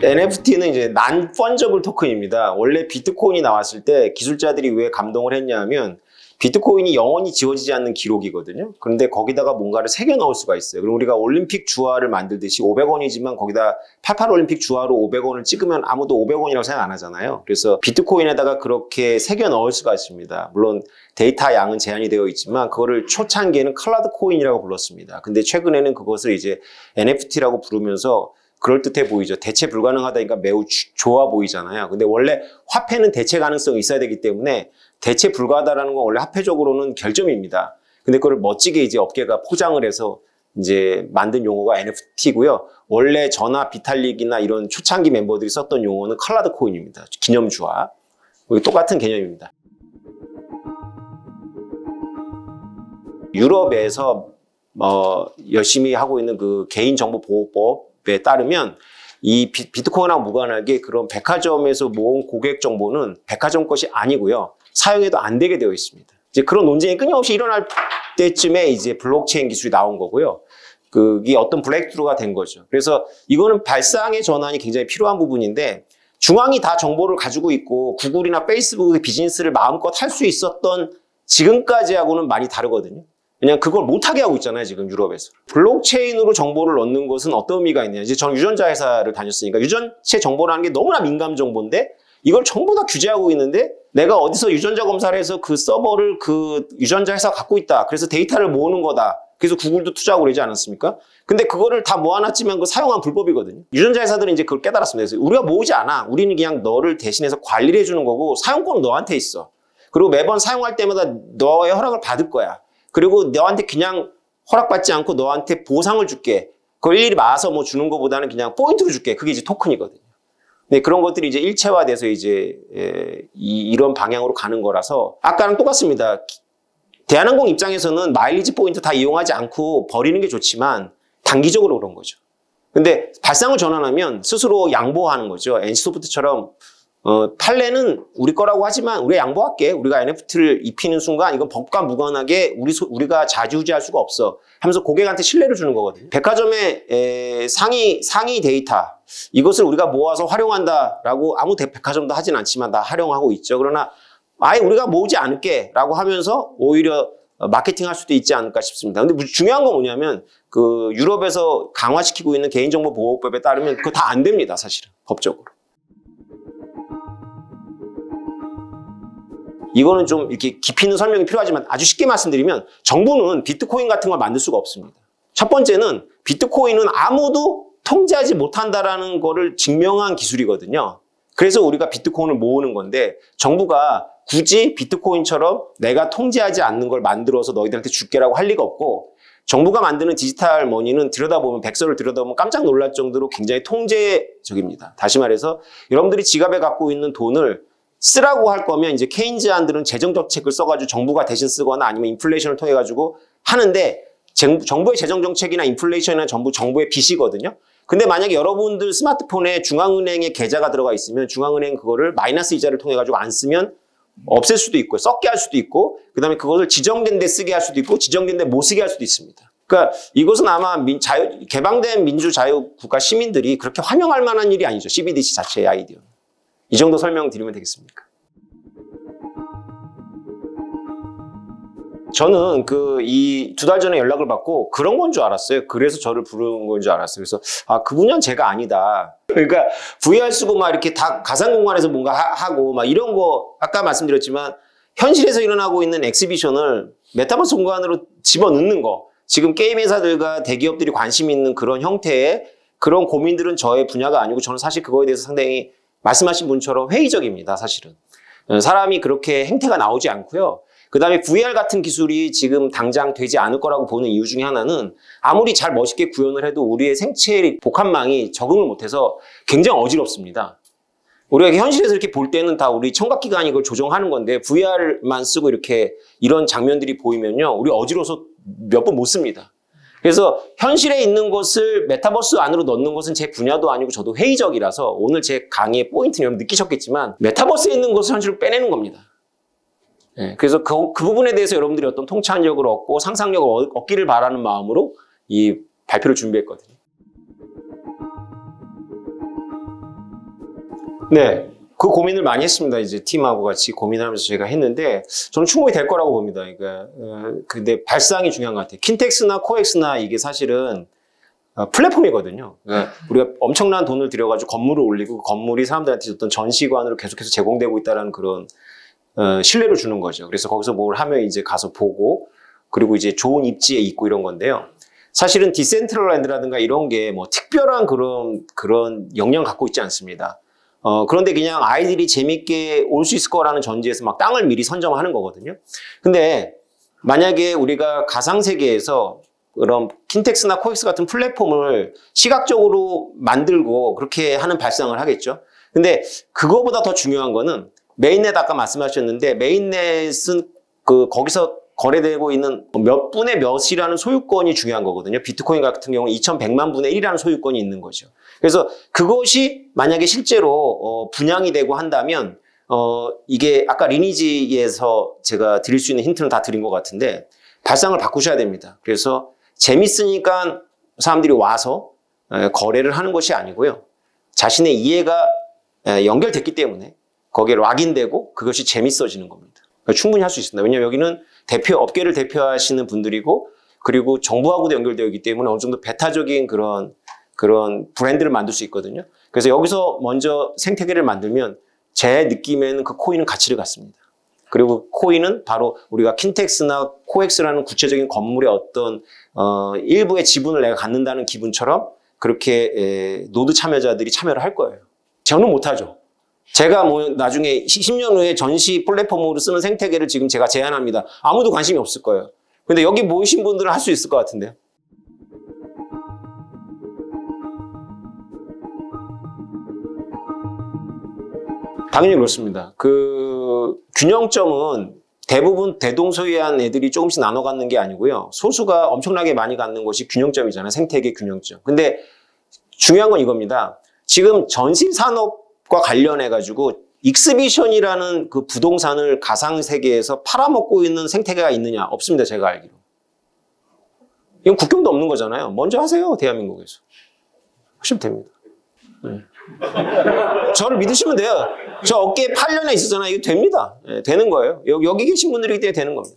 NFT는 이제 Non-Fungible 토큰입니다. 원래 비트코인이 나왔을 때 기술자들이 왜 감동을 했냐면 비트코인이 영원히 지워지지 않는 기록이거든요. 그런데 거기다가 뭔가를 새겨 넣을 수가 있어요. 그럼 우리가 올림픽 주화를 만들듯이 500원이지만 거기다 88 올림픽 주화로 500원을 찍으면 아무도 500원이라고 생각 안 하잖아요. 그래서 비트코인에다가 그렇게 새겨 넣을 수가 있습니다. 물론 데이터 양은 제한이 되어 있지만 그거를 초창기에는 클라우드 코인이라고 불렀습니다. 근데 최근에는 그것을 이제 NFT라고 부르면서 그럴듯해 보이죠. 대체 불가능하다니까 매우 좋아 보이잖아요. 근데 원래 화폐는 대체 가능성이 있어야 되기 때문에 대체 불가하다라는 건 원래 화폐적으로는 결점입니다. 근데 그걸 멋지게 이제 업계가 포장을 해서 이제 만든 용어가 NFT고요. 원래 전화 비탈릭이나 이런 초창기 멤버들이 썼던 용어는 클라우드 코인입니다. 기념주화. 똑같은 개념입니다. 유럽에서 열심히 하고 있는 그 개인정보보호법에 따르면 이 비트코인하고 무관하게 그런 백화점에서 모은 고객 정보는 백화점 것이 아니고요. 사용해도 안 되게 되어 있습니다. 이제 그런 논쟁이 끊임없이 일어날 때쯤에 이제 블록체인 기술이 나온 거고요. 그게 어떤 브레이크스루가 된 거죠. 그래서 이거는 발상의 전환이 굉장히 필요한 부분인데 중앙이 다 정보를 가지고 있고 구글이나 페이스북의 비즈니스를 마음껏 할 수 있었던 지금까지하고는 많이 다르거든요. 그냥 그걸 못하게 하고 있잖아요, 지금 유럽에서. 블록체인으로 정보를 넣는 것은 어떤 의미가 있냐. 이제 저는 유전자 회사를 다녔으니까 유전체 정보라는 게 너무나 민감 정보인데 이걸 전부 다 규제하고 있는데 내가 어디서 유전자 검사를 해서 그 서버를 그 유전자 회사가 갖고 있다. 그래서 데이터를 모으는 거다. 그래서 구글도 투자하고 그러지 않았습니까? 근데 그거를 다 모아놨지만 그 사용한 불법이거든요. 유전자 회사들은 이제 그걸 깨달았습니다. 그래서 우리가 모으지 않아. 우리는 그냥 너를 대신해서 관리를 해주는 거고 사용권은 너한테 있어. 그리고 매번 사용할 때마다 너의 허락을 받을 거야. 그리고 너한테 그냥 허락받지 않고 너한테 보상을 줄게. 그걸 일일이 마서 뭐 주는 것보다는 그냥 포인트로 줄게. 그게 이제 토큰이거든요. 네, 그런 것들이 이제 일체화돼서 이제 이런 방향으로 가는 거라서 아까랑 똑같습니다. 대한항공 입장에서는 마일리지 포인트 다 이용하지 않고 버리는 게 좋지만 단기적으로 그런 거죠. 근데 발상을 전환하면 스스로 양보하는 거죠. NC소프트처럼 판례는 우리 거라고 하지만 우리가 양보할게. 우리가 NFT를 입히는 순간 이건 법과 무관하게 우리가 좌지우지할 수가 없어. 하면서 고객한테 신뢰를 주는 거거든요. 백화점의 상위 데이터 이것을 우리가 모아서 활용한다라고 아무 백화점도 하진 않지만 다 활용하고 있죠. 그러나 아예 우리가 모으지 않을게 라고 하면서 오히려 마케팅할 수도 있지 않을까 싶습니다. 근데 중요한 건 뭐냐면 그 유럽에서 강화시키고 있는 개인정보보호법에 따르면 그거 다 안 됩니다. 사실은 법적으로. 이거는 좀 이렇게 깊이 있는 설명이 필요하지만 아주 쉽게 말씀드리면 정부는 비트코인 같은 걸 만들 수가 없습니다. 첫 번째는 비트코인은 아무도 통제하지 못한다라는 거를 증명한 기술이거든요. 그래서 우리가 비트코인을 모으는 건데 정부가 굳이 비트코인처럼 내가 통제하지 않는 걸 만들어서 너희들한테 줄게라고 할 리가 없고 정부가 만드는 디지털 머니는 들여다보면 백서를 들여다보면 깜짝 놀랄 정도로 굉장히 통제적입니다. 다시 말해서 여러분들이 지갑에 갖고 있는 돈을 쓰라고 할 거면 이제 케인즈안들은 재정정책을 써가지고 정부가 대신 쓰거나 아니면 인플레이션을 통해 가지고 하는데 정부의 재정정책이나 인플레이션이나 정부의 빚이거든요. 근데 만약에 여러분들 스마트폰에 중앙은행의 계좌가 들어가 있으면 중앙은행 그거를 마이너스 이자를 통해 가지고 안 쓰면 없앨 수도 있고 썩게 할 수도 있고 그다음에 그것을 지정된 데 쓰게 할 수도 있고 지정된 데 못 쓰게 할 수도 있습니다. 그러니까 이것은 아마 개방된 민주자유국가 시민들이 그렇게 환영할 만한 일이 아니죠. CBDC 자체의 아이디어는. 이 정도 설명드리면 되겠습니까? 저는 이 2달 전에 연락을 받고 그런 건 줄 알았어요. 그래서 저를 부른 건 줄 알았어요. 그래서 그 분야는 제가 아니다. 그러니까 VR 쓰고 막 이렇게 다 가상 공간에서 뭔가 하고 막 이런 거 아까 말씀드렸지만 현실에서 일어나고 있는 엑시비션을 메타버스 공간으로 집어넣는 거. 지금 게임 회사들과 대기업들이 관심 있는 그런 형태의 그런 고민들은 저의 분야가 아니고 저는 사실 그거에 대해서 상당히 말씀하신 분처럼 회의적입니다. 사실은. 사람이 그렇게 행태가 나오지 않고요. 그 다음에 VR 같은 기술이 지금 당장 되지 않을 거라고 보는 이유 중에 하나는 아무리 잘 멋있게 구현을 해도 우리의 생체 복합망이 적응을 못해서 굉장히 어지럽습니다. 우리가 현실에서 이렇게 볼 때는 다 우리 청각기관이 이걸 조정하는 건데 VR만 쓰고 이렇게 이런 장면들이 보이면요. 우리 어지러워서 몇 번 못 씁니다. 그래서 현실에 있는 것을 메타버스 안으로 넣는 것은 제 분야도 아니고 저도 회의적이라서 오늘 제 강의의 포인트는 여러분 느끼셨겠지만 메타버스에 있는 것을 현실로 빼내는 겁니다. 네, 그래서 그 부분에 대해서 여러분들이 어떤 통찰력을 얻고 상상력을 얻기를 바라는 마음으로 이 발표를 준비했거든요. 네. 그 고민을 많이 했습니다. 이제 팀하고 같이 고민하면서 제가 했는데 저는 충분히 될 거라고 봅니다. 그러니까 근데 발상이 중요한 것 같아요. 킨텍스나 코엑스나 이게 사실은 플랫폼이거든요. 그러니까 우리가 엄청난 돈을 들여가지고 건물을 올리고 그 건물이 사람들한테 어떤 전시관으로 계속해서 제공되고 있다는 그런 신뢰를 주는 거죠. 그래서 거기서 뭘 하면 이제 가서 보고 그리고 이제 좋은 입지에 있고 이런 건데요. 사실은 디센트럴랜드라든가 이런 게 뭐 특별한 그런 역량 갖고 있지 않습니다. 그런데 그냥 아이들이 재밌게 올 수 있을 거라는 전제에서 막 땅을 미리 선점하는 거거든요. 근데 만약에 우리가 가상세계에서 그런 킨텍스나 코엑스 같은 플랫폼을 시각적으로 만들고 그렇게 하는 발상을 하겠죠. 근데 그거보다 더 중요한 거는 메인넷 아까 말씀하셨는데 메인넷은 거기서 거래되고 있는 몇 분의 몇이라는 소유권이 중요한 거거든요. 비트코인 같은 경우는 2100만 분의 1이라는 소유권이 있는 거죠. 그래서 그것이 만약에 실제로 분양이 되고 한다면 이게 아까 리니지에서 제가 드릴 수 있는 힌트는 다 드린 것 같은데 발상을 바꾸셔야 됩니다. 그래서 재밌으니까 사람들이 와서 거래를 하는 것이 아니고요. 자신의 이해가 연결됐기 때문에 거기에 락인되고 그것이 재밌어지는 겁니다. 충분히 할 수 있습니다. 왜냐하면 여기는 업계를 대표하시는 분들이고 그리고 정부하고도 연결되어 있기 때문에 어느 정도 배타적인 그런 브랜드를 만들 수 있거든요. 그래서 여기서 먼저 생태계를 만들면 제 느낌에는 그 코인은 가치를 갖습니다. 그리고 코인은 바로 우리가 킨텍스나 코엑스라는 구체적인 건물의 어떤 일부의 지분을 내가 갖는다는 기분처럼 그렇게 노드 참여자들이 참여를 할 거예요. 저는 못하죠. 제가 뭐 나중에 10년 후에 전시 플랫폼으로 쓰는 생태계를 지금 제가 제안합니다. 아무도 관심이 없을 거예요. 근데 여기 모이신 분들은 할 수 있을 것 같은데요. 당연히 그렇습니다. 그 균형점은 대부분 대동소이한 애들이 조금씩 나눠 갖는 게 아니고요. 소수가 엄청나게 많이 갖는 것이 균형점이잖아요. 생태계 균형점. 근데 중요한 건 이겁니다. 지금 전시 산업과 관련해 가지고 익스비션이라는 그 부동산을 가상 세계에서 팔아먹고 있는 생태계가 있느냐? 없습니다. 제가 알기로. 이건 국경도 없는 거잖아요. 먼저 하세요. 대한민국에서. 하시면 됩니다. 네. 저를 믿으시면 돼요. 저 어깨에 8년에 있었잖아요. 이거 됩니다. 네, 되는 거예요. 여기 계신 분들이기 때문에 되는 겁니다.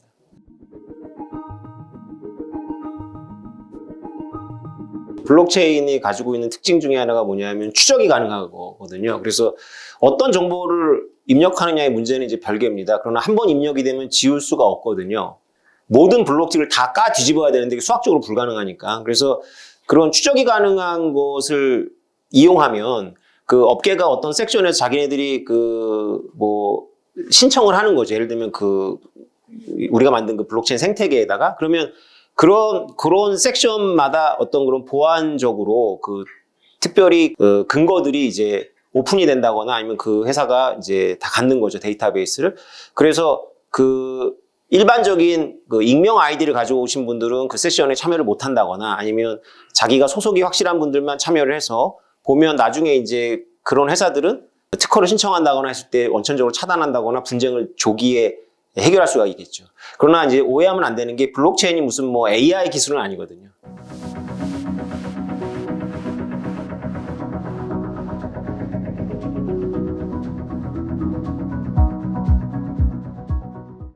블록체인이 가지고 있는 특징 중에 하나가 뭐냐면 추적이 가능한 거거든요. 그래서 어떤 정보를 입력하느냐의 문제는 이제 별개입니다. 그러나 한 번 입력이 되면 지울 수가 없거든요. 모든 블록들을 다 뒤집어야 되는데 이게 수학적으로 불가능하니까. 그래서 그런 추적이 가능한 것을 이용하면 그 업계가 어떤 섹션에서 자기네들이 신청을 하는 거죠. 예를 들면 우리가 만든 그 블록체인 생태계에다가 그러면 그런 섹션마다 어떤 그런 보안적으로 특별히 근거들이 이제 오픈이 된다거나 아니면 그 회사가 이제 다 갖는 거죠. 데이터베이스를. 그래서 일반적인 익명 아이디를 가지고 오신 분들은 그 세션에 참여를 못 한다거나 아니면 자기가 소속이 확실한 분들만 참여를 해서 보면 나중에 이제 그런 회사들은 특허를 신청한다거나 했을 때 원천적으로 차단한다거나 분쟁을 조기에 해결할 수가 있겠죠. 그러나 이제 오해하면 안 되는 게 블록체인이 무슨 AI 기술은 아니거든요.